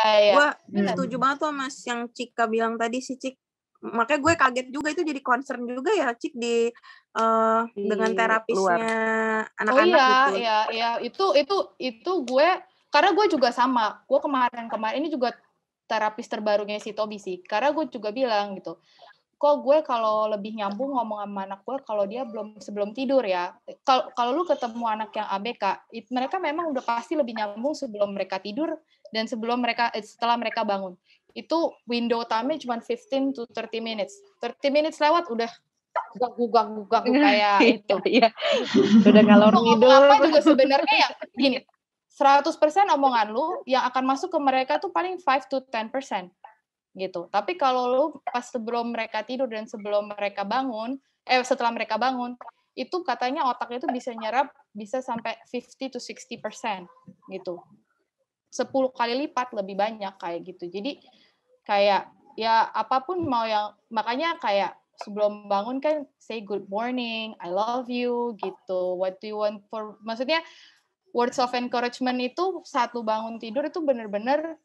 Iya. Gue setuju banget tuh mas yang Cika bilang tadi sih Cik. Makanya gue kaget juga itu jadi concern juga ya Cik di dengan terapisnya anak-anak gitu. Iya. Itu gue, karena gue juga sama. Gue kemarin ini juga terapis terbarunya si Tobi sih. Karena gue juga bilang gitu. Kok gue kalau lebih nyambung ngomong sama anak gue kalau dia sebelum tidur ya. Kalau lu ketemu anak yang ABK, mereka memang udah pasti lebih nyambung sebelum mereka tidur dan setelah mereka bangun. Itu window time-nya cuma 15 to 30 minutes. 30 minutes lewat udah gugak kayak itu. Iya. Udah ngalor ngidul. Apa juga sebenarnya ya gini. 100% omongan lu yang akan masuk ke mereka tuh paling 5 to 10%. Gitu. Tapi kalau lu pas sebelum mereka tidur dan sebelum mereka bangun, setelah mereka bangun, itu katanya otaknya itu bisa nyerap bisa sampai 50 to 60% gitu. 10 kali lipat lebih banyak kayak gitu. Jadi kayak ya apapun mau yang makanya kayak sebelum bangun kan say good morning, I love you gitu. What do you want for maksudnya words of encouragement itu saat lu bangun tidur itu benar-benar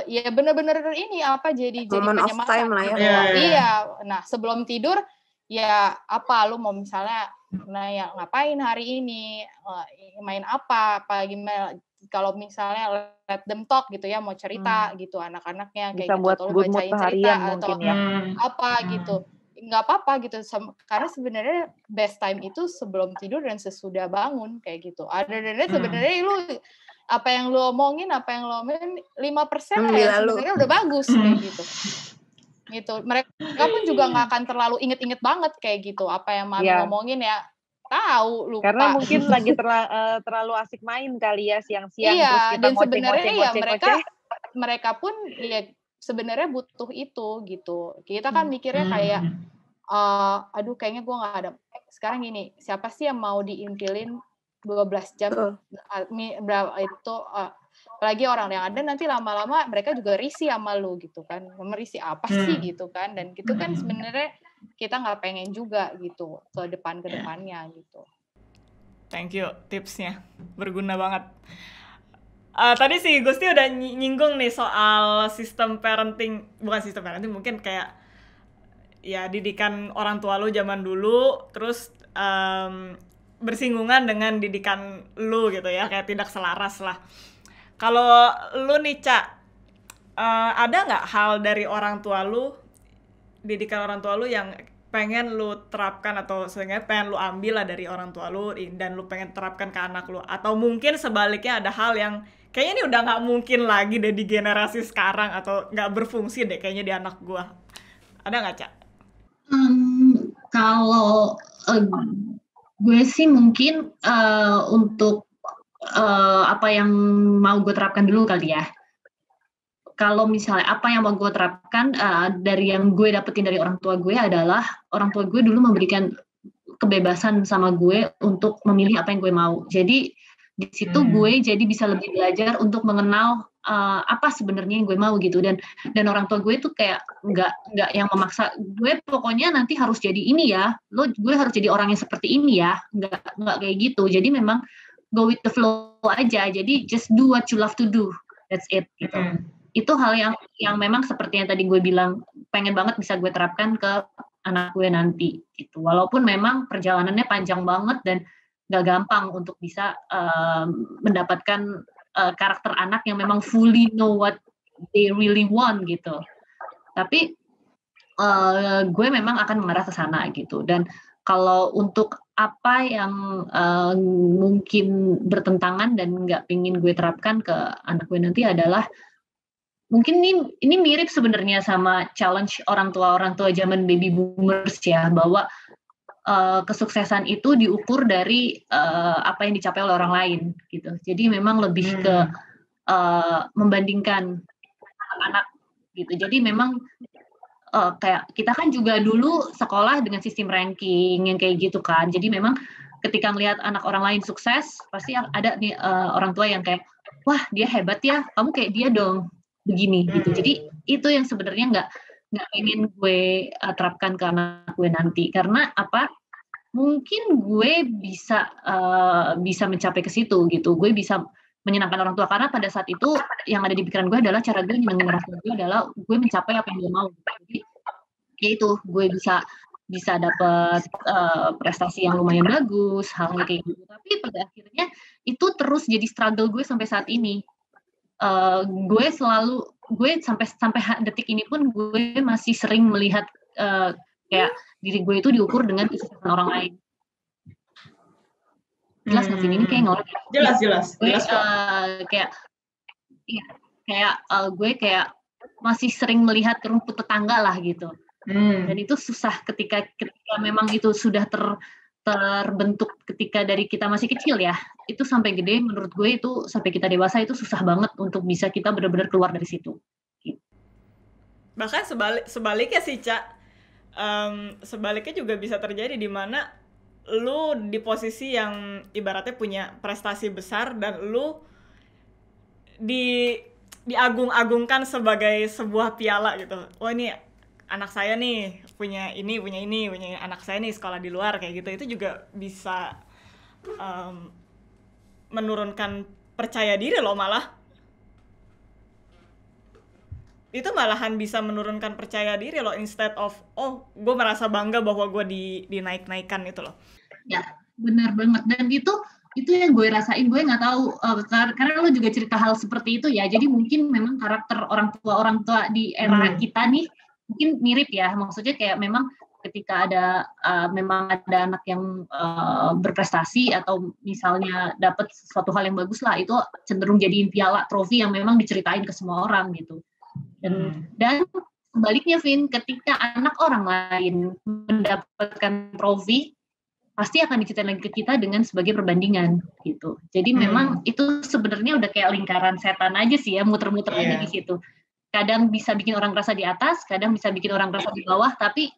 ya benar-benar ini jadi penyemangat time lah ya. Gitu. Iya. Nah, sebelum tidur ya lu mau misalnya ngapain hari ini, main apa gimana, kalau misalnya let them talk gitu ya, mau cerita gitu anak-anaknya kayak bisa gitu, buat atau good mood bacain seharian cerita mungkin atau ya. gitu. Nggak apa-apa gitu, karena sebenarnya best time itu sebelum tidur dan sesudah bangun kayak gitu. Ada sebenarnya lu apa yang lu omongin 5% ya sebenarnya udah bagus kayak gitu. Mereka pun juga nggak akan terlalu inget-inget banget kayak gitu apa yang mami ngomongin ya, tahu lupa. Karena mungkin lagi terlalu asik main kali ya siang-siang, terus kita dan sebenarnya ya mereka pun ya sebenarnya butuh itu gitu. Kita kan mikirnya kayak aduh kayaknya gue nggak ada. Sekarang gini, siapa sih yang mau diintilin 12 jam berapa itu, apalagi orang yang ada nanti lama-lama mereka juga risih sama lu gitu kan, merisi apa sih gitu kan, dan gitu kan sebenarnya kita nggak pengen juga gitu ke depannya gitu. Thank you tipsnya, berguna banget. Tadi sih Gusti udah nyinggung nih soal sistem parenting, bukan sistem parenting, mungkin kayak ya didikan orang tua lu zaman dulu, terus bersinggungan dengan didikan lu gitu ya, kayak tidak selaras lah. Kalau lu nih Ca, ada nggak hal dari orang tua lu, didikan orang tua lu yang pengen lu terapkan atau sehingga pengen lu ambil lah dari orang tua lu dan lu pengen terapkan ke anak lu, atau mungkin sebaliknya ada hal yang kayaknya ini udah nggak mungkin lagi deh di generasi sekarang atau nggak berfungsi deh kayaknya di anak gua, ada nggak Ca? Kalau gue sih mungkin untuk apa yang mau gue terapkan dulu kali ya. Kalau misalnya apa yang mau gue terapkan dari yang gue dapetin dari orang tua gue adalah orang tua gue dulu memberikan kebebasan sama gue untuk memilih apa yang gue mau. Jadi di situ gue jadi bisa lebih belajar untuk mengenal apa sebenarnya yang gue mau gitu, dan orang tua gue tuh kayak nggak yang memaksa gue pokoknya nanti harus jadi ini ya, gue harus jadi orang yang seperti ini ya, nggak kayak gitu. Jadi memang go with the flow aja, jadi just do what you love to do, that's it gitu. Itu hal yang memang seperti yang tadi gue bilang pengen banget bisa gue terapkan ke anak gue nanti gitu, walaupun memang perjalanannya panjang banget dan nggak gampang untuk bisa mendapatkan karakter anak yang memang fully know what they really want gitu. Tapi gue memang akan mengarah ke sana gitu. Dan kalau untuk apa yang mungkin bertentangan dan nggak pengen gue terapkan ke anak gue nanti adalah mungkin ini mirip sebenarnya sama challenge orang tua zaman baby boomers ya, bahwa kesuksesan itu diukur dari apa yang dicapai oleh orang lain gitu. Jadi memang lebih ke membandingkan anak-anak gitu. Jadi memang kayak kita kan juga dulu sekolah dengan sistem ranking yang kayak gitu kan. Jadi memang ketika ngelihat anak orang lain sukses, pasti ada nih orang tua yang kayak, wah dia hebat ya, kamu kayak dia dong begini gitu. Jadi itu yang sebenarnya nggak ingin gue terapkan ke anak gue nanti, karena apa? Mungkin gue bisa mencapai ke situ gitu. Gue bisa menyenangkan orang tua, karena pada saat itu yang ada di pikiran gue adalah cara gue nyenengin orang tua gue adalah gue mencapai apa yang gue mau. Jadi ya itu, gue bisa dapat prestasi yang lumayan bagus, hal-hal kayak gitu. Tapi pada akhirnya itu terus jadi struggle gue sampai saat ini. Gue sampai detik ini pun gue masih sering melihat kayak diri gue itu diukur dengan kesuksesan orang lain. Jelas nggak sih ini kayak ngomong? Jelas. Gue gue kayak masih sering melihat rumput tetangga lah gitu. Dan itu susah ketika memang itu sudah terbentuk ketika dari kita masih kecil ya. Itu sampai gede menurut gue itu sampai kita dewasa itu susah banget untuk bisa kita benar-benar keluar dari situ. Gitu. Bahkan sebaliknya sih, Cak. Sebaliknya juga bisa terjadi di mana lu di posisi yang ibaratnya punya prestasi besar dan lu diagung-agungkan sebagai sebuah piala gitu. Oh ini anak saya nih punya anak saya nih sekolah di luar kayak gitu. Itu juga bisa menurunkan percaya diri lo malah. Itu malahan bisa menurunkan percaya diri lo instead of gue merasa bangga bahwa gue dinaik-naikan itu loh. Ya benar banget, dan itu yang gue rasain. Gue nggak tahu karena lo juga cerita hal seperti itu ya, jadi mungkin memang karakter orang tua di era kita nih mungkin mirip ya, maksudnya kayak memang ketika memang ada anak yang berprestasi atau misalnya dapat sesuatu hal yang bagus lah, itu cenderung jadiin piala, trofi yang memang diceritain ke semua orang gitu. Dan sebaliknya, Vin, ketika anak orang lain mendapatkan trofi, pasti akan diceritain lagi ke kita dengan sebagai perbandingan gitu. Jadi memang itu sebenarnya udah kayak lingkaran setan aja sih ya, muter-muter aja di situ. Kadang bisa bikin orang merasa di atas, kadang bisa bikin orang merasa di bawah, tapi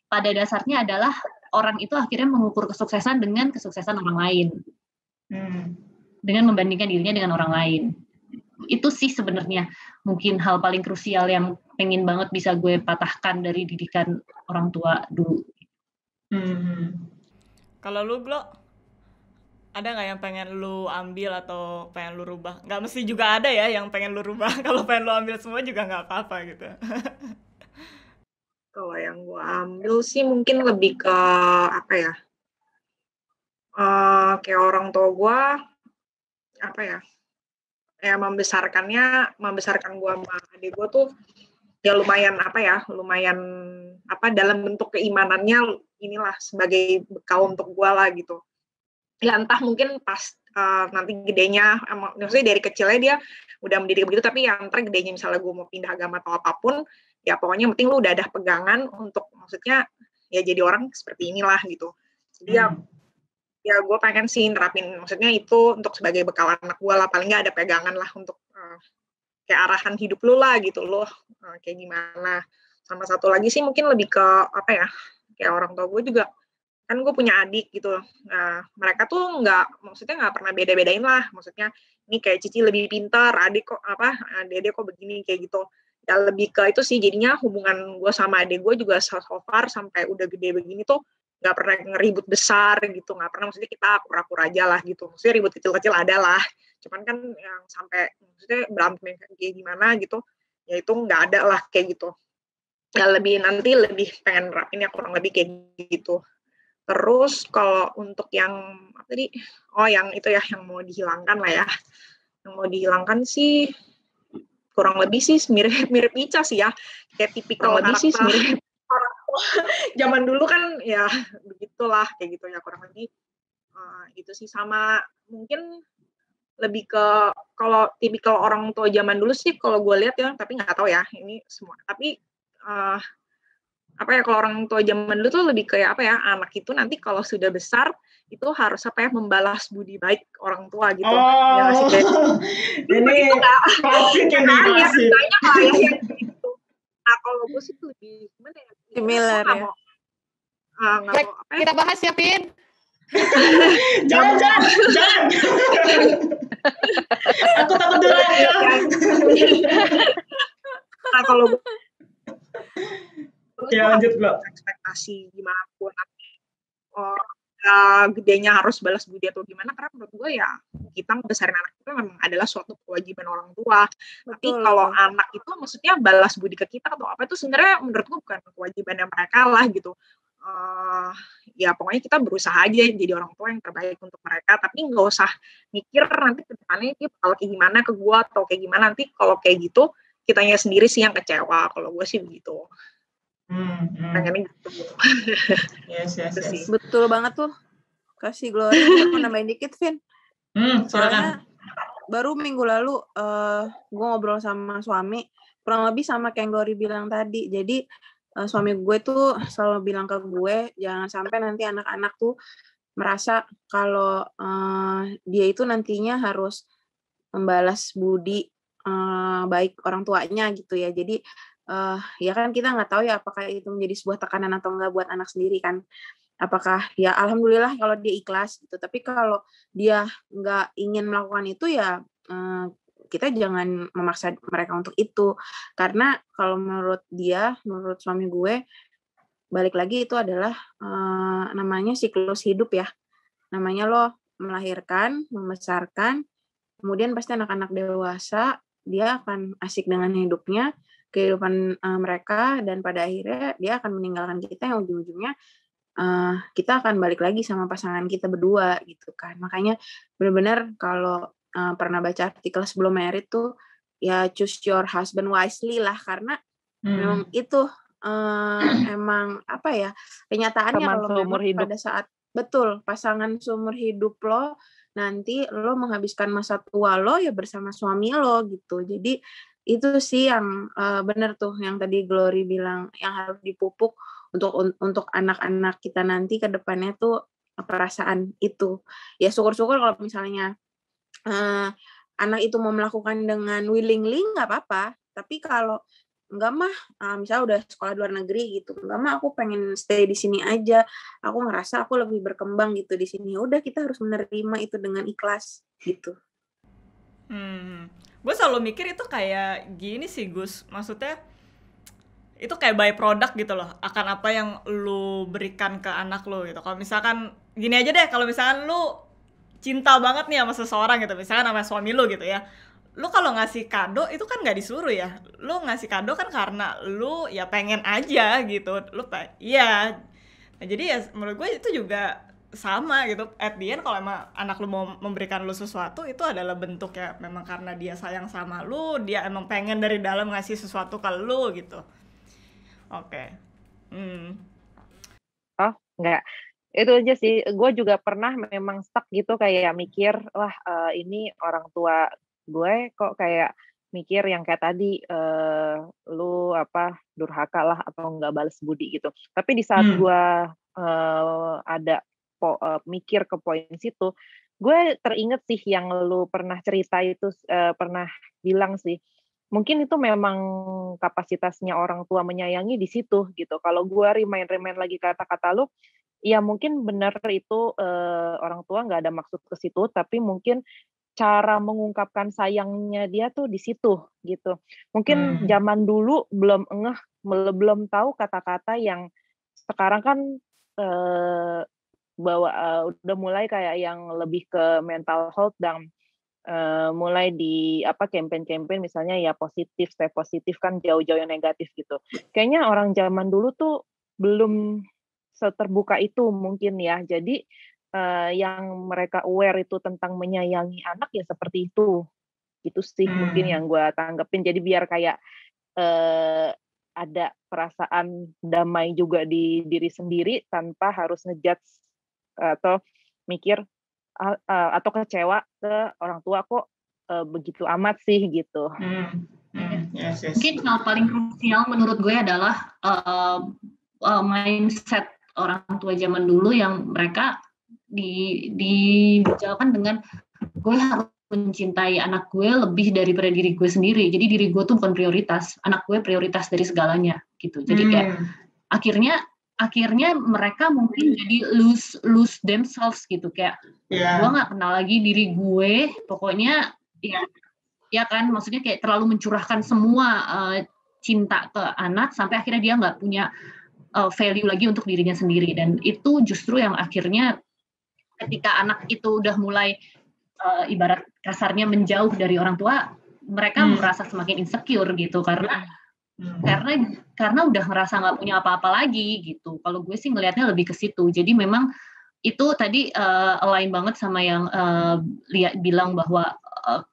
pada dasarnya adalah orang itu akhirnya mengukur kesuksesan dengan kesuksesan orang lain. Dengan membandingkan dirinya dengan orang lain. Itu sih sebenarnya mungkin hal paling krusial yang pengen banget bisa gue patahkan dari didikan orang tua dulu. Kalau lu, Glo, ada nggak yang pengen lu ambil atau pengen lu rubah? Nggak mesti juga ada ya yang pengen lu rubah. Kalau pengen lu ambil semua juga nggak apa-apa gitu. Kalau yang gue ambil sih mungkin lebih ke apa ya? Kayak orang tua gue apa ya? Ya membesarkan gue sama adik gue tuh ya lumayan dalam bentuk keimanannya inilah sebagai bekal untuk gue lah gitu. Ya entah mungkin pas nanti gedenya, maksudnya dari kecilnya dia udah mendidik begitu, tapi ya ntar gedenya misalnya gue mau pindah agama atau apapun, ya pokoknya yang penting lu udah ada pegangan untuk maksudnya ya jadi orang seperti inilah gitu. Jadi ya gue pengen sih nerapin, maksudnya itu untuk sebagai bekal anak gue lah, paling nggak ada pegangan lah untuk kayak arahan hidup lu lah gitu, lo kayak gimana. Sama satu lagi sih mungkin lebih ke apa ya, kayak orang tua gue juga kan gue punya adik gitu. Nah mereka tuh maksudnya nggak pernah beda-bedain lah, maksudnya ini kayak Cici lebih pintar, adik kok begini kayak gitu. Ya lebih ke itu sih, jadinya hubungan gue sama adik gue juga so far sampai udah gede begini tuh nggak pernah ngeribut besar gitu, nggak pernah, maksudnya kita pura-pura aja lah gitu, maksudnya ribut kecil-kecil ada lah, cuman kan yang sampai maksudnya berantem kayak gimana gitu, ya itu nggak ada lah kayak gitu. Ya lebih pengen nerapin ya kurang lebih kayak gitu. Terus kalau untuk yang apa tadi, yang itu ya yang mau dihilangkan lah ya, yang mau dihilangkan sih kurang lebih sih mirip Ica sih ya, kayak tipikal karakter orang tua zaman dulu kan ya begitulah kayak gitu ya kurang lebih itu sih. Sama mungkin lebih ke kalau tipikal orang tua zaman dulu sih kalau gue lihat ya, tapi nggak tahu ya ini semua, tapi kalau orang tua zaman dulu tuh lebih kayak anak itu nanti kalau sudah besar itu harus membalas budi baik orang tua gitu. Ya nggak sih, ini klasik ini klasik. Gitu. Nah kalau gue sih lebih gimana ya? Similar ya. Kita bahas ya, Pin. Jangan. Aku takut duluan ya. Nah kalau ya lanjut, Bro. Ekspektasi gimana pun nanti gedenya harus balas budi atau gimana, karena menurut gue ya kita ngebesarin anak itu memang adalah suatu kewajiban orang tua. Tapi kalau anak itu maksudnya balas budi ke kita atau apa itu sebenarnya menurut gue bukan kewajibannya mereka lah gitu. Ya pokoknya kita berusaha aja jadi orang tua yang terbaik untuk mereka, tapi nggak usah mikir nanti ke depannya dia bakal kayak gimana ke gue atau kayak gimana, nanti kalau kayak gitu kitanya sendiri sih yang kecewa. Kalau gue sih begitu. Pengennya gitu. Yes. Betul banget tuh. Kasih Glory, gue mau nambahin dikit, Vin. Soalnya baru minggu lalu gue ngobrol sama suami, kurang lebih sama kayak yang Glory bilang tadi. Jadi suami gue tuh selalu bilang ke gue, jangan sampai nanti anak-anak tuh merasa kalau dia itu nantinya harus membalas budi baik orang tuanya gitu ya. Jadi ya kan kita nggak tahu ya apakah itu menjadi sebuah tekanan atau enggak buat anak sendiri kan. Apakah ya alhamdulillah kalau dia ikhlas gitu. Tapi kalau dia nggak ingin melakukan itu ya kita jangan memaksa mereka untuk itu. Karena kalau menurut suami gue, balik lagi itu adalah namanya siklus hidup ya. Namanya lo melahirkan, membesarkan, kemudian pasti anak-anak dewasa dia akan asik dengan hidupnya, kehidupan mereka, dan pada akhirnya dia akan meninggalkan kita yang ujung-ujungnya kita akan balik lagi sama pasangan kita berdua gitu kan. Makanya benar-benar kalau pernah baca artikel sebelum married tuh ya choose your husband wisely lah, karena memang itu emang apa ya kenyataannya kalau memang pada saat betul pasangan seumur hidup lo nanti lo menghabiskan masa tua lo ya bersama suami lo gitu. Jadi itu sih yang benar tuh yang tadi Glory bilang, yang harus dipupuk untuk anak-anak kita nanti ke depannya tuh perasaan itu. Ya syukur-syukur kalau misalnya anak itu mau melakukan dengan willingly nggak apa-apa. Tapi kalau enggak mah, misalnya udah sekolah luar negeri gitu, enggak mah aku pengen stay di sini aja, aku ngerasa aku lebih berkembang gitu di sini. Udah kita harus menerima itu dengan ikhlas gitu. Gue selalu mikir itu kayak gini sih Gus, maksudnya itu kayak by product gitu loh, akan apa yang lu berikan ke anak lu gitu. Kalau misalkan gini aja deh, kalau misalkan lu cinta banget nih sama seseorang gitu, misalkan sama suami lu gitu ya, lu kalau ngasih kado itu kan nggak disuruh ya, lu ngasih kado kan karena lu ya pengen aja gitu, iya. Nah, jadi ya menurut gue itu juga sama gitu, at the end kalau emang anak lu mau memberikan lu sesuatu itu adalah bentuk ya memang karena dia sayang sama lu, dia emang pengen dari dalam ngasih sesuatu ke lu gitu. Oke. Oh enggak, itu aja sih. Gue juga pernah memang stuck gitu, kayak mikir wah ini orang tua gue kok kayak mikir yang kayak tadi lu apa durhaka lah atau nggak balas budi gitu. Tapi di saat gue ada mikir ke poin situ, gue teringat sih yang lu pernah cerita itu, pernah bilang sih mungkin itu memang kapasitasnya orang tua menyayangi di situ gitu. Kalau gue remind lagi kata-kata lu, ya mungkin benar itu orang tua nggak ada maksud ke situ, tapi mungkin cara mengungkapkan sayangnya dia tuh di situ gitu. Mungkin zaman dulu belum tahu kata-kata yang sekarang kan udah mulai kayak yang lebih ke mental health dan mulai di campaign misalnya ya positif, stay positif kan jauh-jauh yang negatif gitu. Kayaknya orang zaman dulu tuh belum seterbuka itu mungkin ya. Jadi yang mereka aware itu tentang menyayangi anak ya seperti itu. Itu sih mungkin yang gue tanggepin. Jadi biar kayak ada perasaan damai juga di diri sendiri tanpa harus ngejudge atau mikir atau kecewa ke orang tua kok begitu amat sih gitu. Yes. Mungkin hal paling krusial menurut gue adalah mindset orang tua zaman dulu yang mereka dibicarakan dengan gue harus mencintai anak gue lebih daripada diri gue sendiri. Jadi diri gue tuh bukan prioritas, anak gue prioritas dari segalanya gitu. Jadi kayak akhirnya mereka mungkin jadi lose themselves gitu, kayak gue nggak kenal lagi diri gue, pokoknya ya kan, maksudnya kayak terlalu mencurahkan semua cinta ke anak sampai akhirnya dia nggak punya value lagi untuk dirinya sendiri, dan itu justru yang akhirnya ketika anak itu udah mulai ibarat kasarnya menjauh dari orang tua, mereka merasa semakin insecure gitu karena udah merasa nggak punya apa-apa lagi gitu. Kalau gue sih ngelihatnya lebih ke situ. Jadi memang itu tadi align banget sama yang Lia bilang bahwa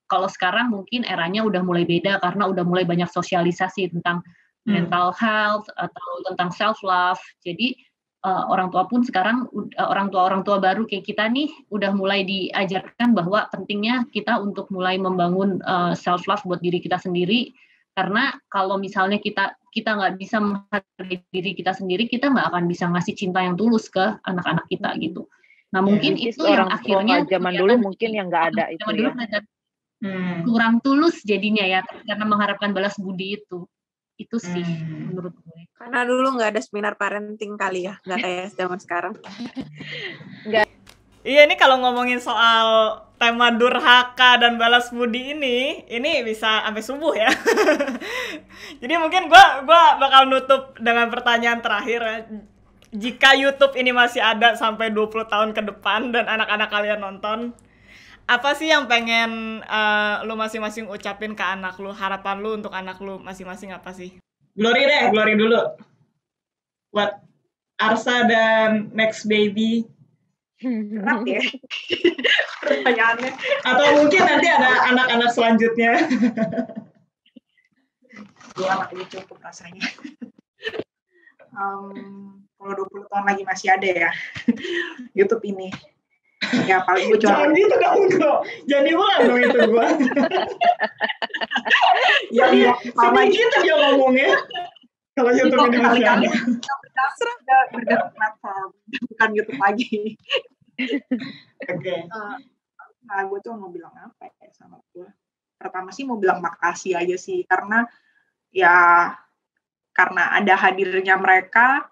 kalau sekarang mungkin eranya udah mulai beda karena udah mulai banyak sosialisasi tentang mental health atau tentang self love. Jadi orang tua pun sekarang orang tua baru kayak kita nih udah mulai diajarkan bahwa pentingnya kita untuk mulai membangun self love buat diri kita sendiri. Karena kalau misalnya kita nggak bisa menghargai diri kita sendiri, kita nggak akan bisa ngasih cinta yang tulus ke anak-anak kita gitu. Nah mungkin itu yang akhirnya zaman dulu mungkin yang nggak ada itu ya. Kurang tulus jadinya ya karena mengharapkan balas budi itu sih menurut gue. Karena dulu nggak ada seminar parenting kali ya, nggak kayak zaman sekarang. Nggak. Iya, ini kalau ngomongin soal tema durhaka dan balas budi ini bisa sampai subuh ya. Jadi mungkin gua bakal nutup dengan pertanyaan terakhir. Jika YouTube ini masih ada sampai 20 tahun ke depan dan anak-anak kalian nonton, apa sih yang pengen lu masing-masing ucapin ke anak lu? Harapan lu untuk anak lu masing-masing apa sih? Glory dulu. Buat Arsa dan next baby. Berat ya pertanyaannya. Atau mungkin nanti ada anak-anak selanjutnya. Dua anak ini cukup rasanya. Kalau 20 tahun lagi masih ada ya YouTube ini. Ya paling gue jangan gitu dong bro. Jangan diulang dong itu gue. Ya sama gitu dia ngomongnya. Kalau YouTube ini masih ada. Bergantung platform, bukan YouTube lagi. Oke. Nah, gue tuh mau bilang apa ya sama gue. Pertama sih mau bilang makasih aja sih, karena ada hadirnya mereka,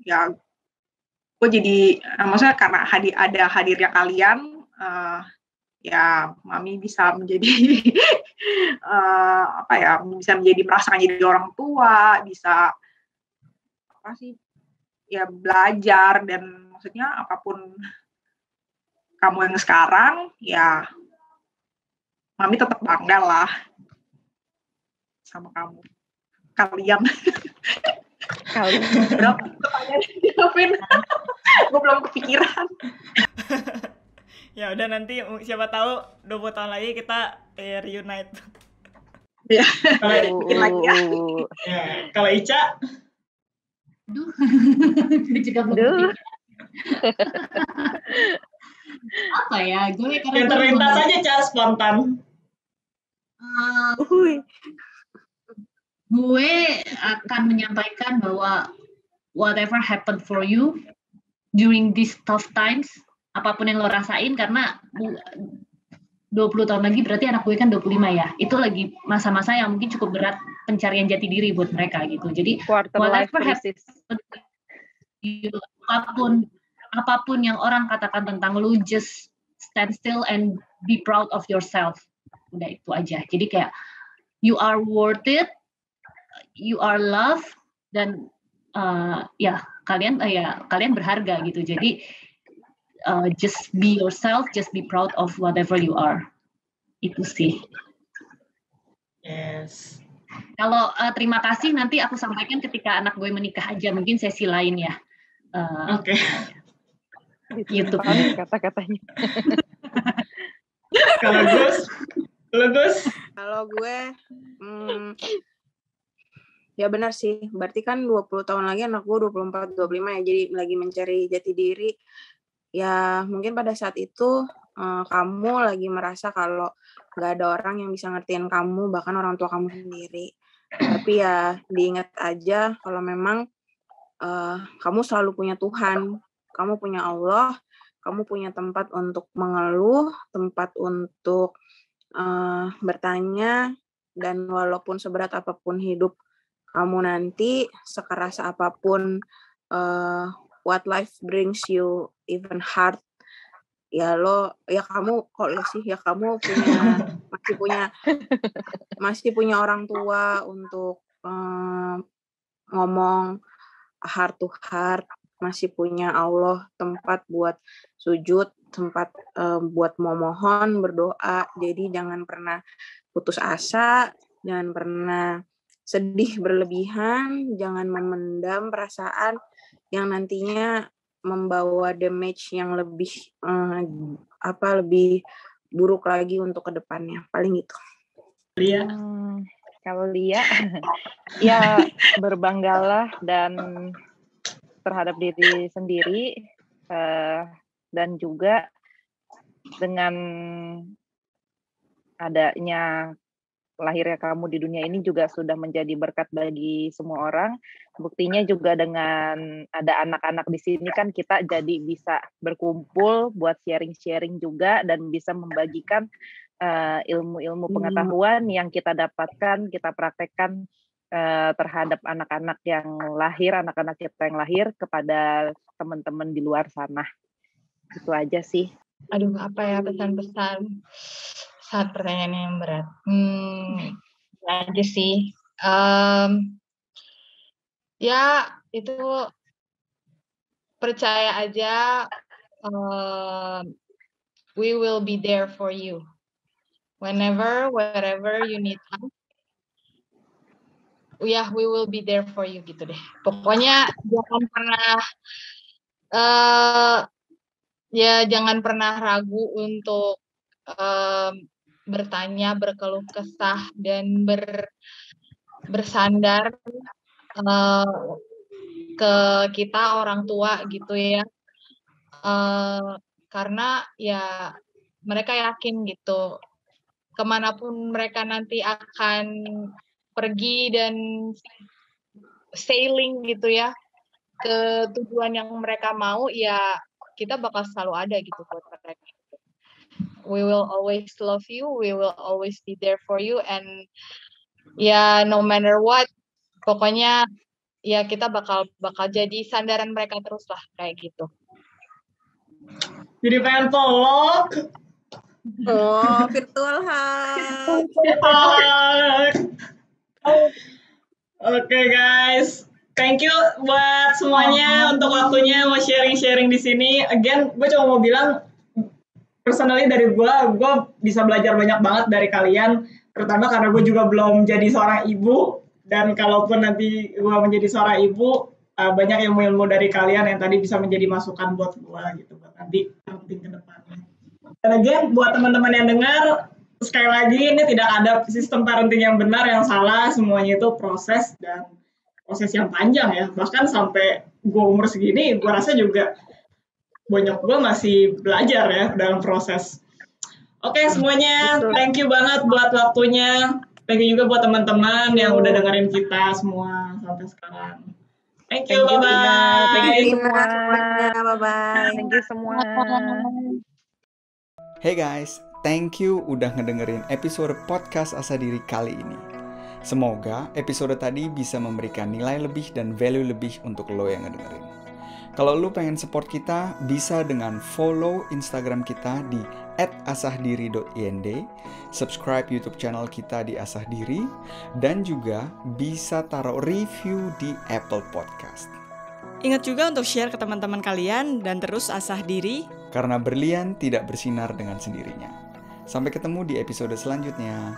ya gue jadi, maksudnya karena ada hadirnya kalian, ya mami bisa menjadi bisa menjadi merasakan jadi orang tua, bisa ya belajar, dan maksudnya apapun kamu yang sekarang, ya mami tetap bangga lah sama kalian. Berapa pertanyaan dijawabin? Gue belum kepikiran. Ya udah, nanti siapa tahu 20 tahun lagi kita reunite. Ya, bikin lagi ya. Kalau Ica? Apa ya? Gue karena yang terlintas aja cara spontan. Gue akan menyampaikan bahwa whatever happened for you during these tough times, apapun yang lo rasain, karena 20 tahun lagi berarti anak gue kan 25 ya. Itu lagi masa-masa yang mungkin cukup berat pencarian jati diri buat mereka gitu. Jadi whatever happens, apapun yang orang katakan tentang lu, just stand still and be proud of yourself. Udah itu aja. Jadi kayak you are worth it, you are loved, dan kalian berharga gitu. Jadi just be yourself, just be proud of whatever you are. Itu sih. Yes. Kalau terima kasih nanti aku sampaikan ketika anak gue menikah aja, mungkin sesi lain ya. Oke. YouTube kata-katanya. Kalau Gus? Kalau gue, ya benar sih. Berarti kan 20 tahun lagi anak gue 24, 25 ya. Jadi lagi mencari jati diri. Ya mungkin pada saat itu kamu lagi merasa kalau nggak ada orang yang bisa ngertiin kamu, bahkan orang tua kamu sendiri. Tapi ya diingat aja kalau memang kamu selalu punya Tuhan, kamu punya Allah, kamu punya tempat untuk mengeluh, tempat untuk bertanya, dan walaupun seberat apapun hidup kamu nanti, sekeras apapun what life brings you even hard, kamu masih punya orang tua untuk ngomong heart to heart, masih punya Allah, tempat buat sujud, tempat buat memohon, berdoa. Jadi jangan pernah putus asa, jangan pernah sedih berlebihan, jangan memendam perasaan yang nantinya membawa damage yang lebih lebih buruk lagi untuk kedepannya. Paling itu. Lia. Kalau Lia, ya berbanggalah dan terhadap diri sendiri, dan juga dengan adanya lahirnya kamu di dunia ini juga sudah menjadi berkat bagi semua orang. Buktinya juga dengan ada anak-anak di sini kan kita jadi bisa berkumpul buat sharing-sharing juga dan bisa membagikan ilmu-ilmu pengetahuan yang kita dapatkan, kita praktekkan terhadap anak-anak yang lahir, anak-anak kita yang lahir kepada teman-teman di luar sana. Itu aja sih. Aduh, apa ya pesan-pesan saat pertanyaan yang berat? Aja sih. Ya, itu percaya aja, we will be there for you. Whenever, wherever you need us. Yeah, we will be there for you gitu deh. Pokoknya jangan pernah ragu untuk bertanya, berkeluh kesah dan bersandar ke kita orang tua gitu ya. Karena ya mereka yakin gitu kemanapun mereka nanti akan pergi dan sailing gitu ya ke tujuan yang mereka mau, ya kita bakal selalu ada gitu buat mereka. We will always love you, we will always be there for you, and ya no matter what, pokoknya ya kita bakal jadi sandaran mereka terus lah kayak gitu. Jadi pengen peluk. Oh, virtual hug. Oke guys, thank you buat semuanya untuk waktunya mau sharing-sharing di sini. Again, gue cuma mau bilang, personally dari gue bisa belajar banyak banget dari kalian, terutama karena gue juga belum jadi seorang ibu, dan kalaupun nanti gue menjadi seorang ibu, banyak ilmu-ilmu dari kalian yang tadi bisa menjadi masukan buat gue gitu, buat nanti penting ke depannya. Dan again, buat teman-teman yang dengar, sekali lagi ini tidak ada sistem parenting yang benar, yang salah, semuanya itu proses dan proses yang panjang ya. Bahkan sampai gue umur segini, gue rasa juga bonyok gue masih belajar ya dalam proses. Oke, semuanya, thank you banget buat waktunya. Thank you juga buat teman-teman yang udah dengerin kita semua sampai sekarang. Thank you, bye-bye. Thank you semua. Bye-bye. Thank you semua. Hey guys, thank you udah ngedengerin episode podcast Asa Diri kali ini. Semoga episode tadi bisa memberikan nilai lebih dan value lebih untuk lo yang ngedengerin. Kalau lo pengen support kita, bisa dengan follow Instagram kita di @asahdiri.ind, subscribe YouTube channel kita di Asah Diri, dan juga bisa taruh review di Apple Podcast. Ingat juga untuk share ke teman-teman kalian dan terus asah diri. Karena berlian tidak bersinar dengan sendirinya. Sampai ketemu di episode selanjutnya.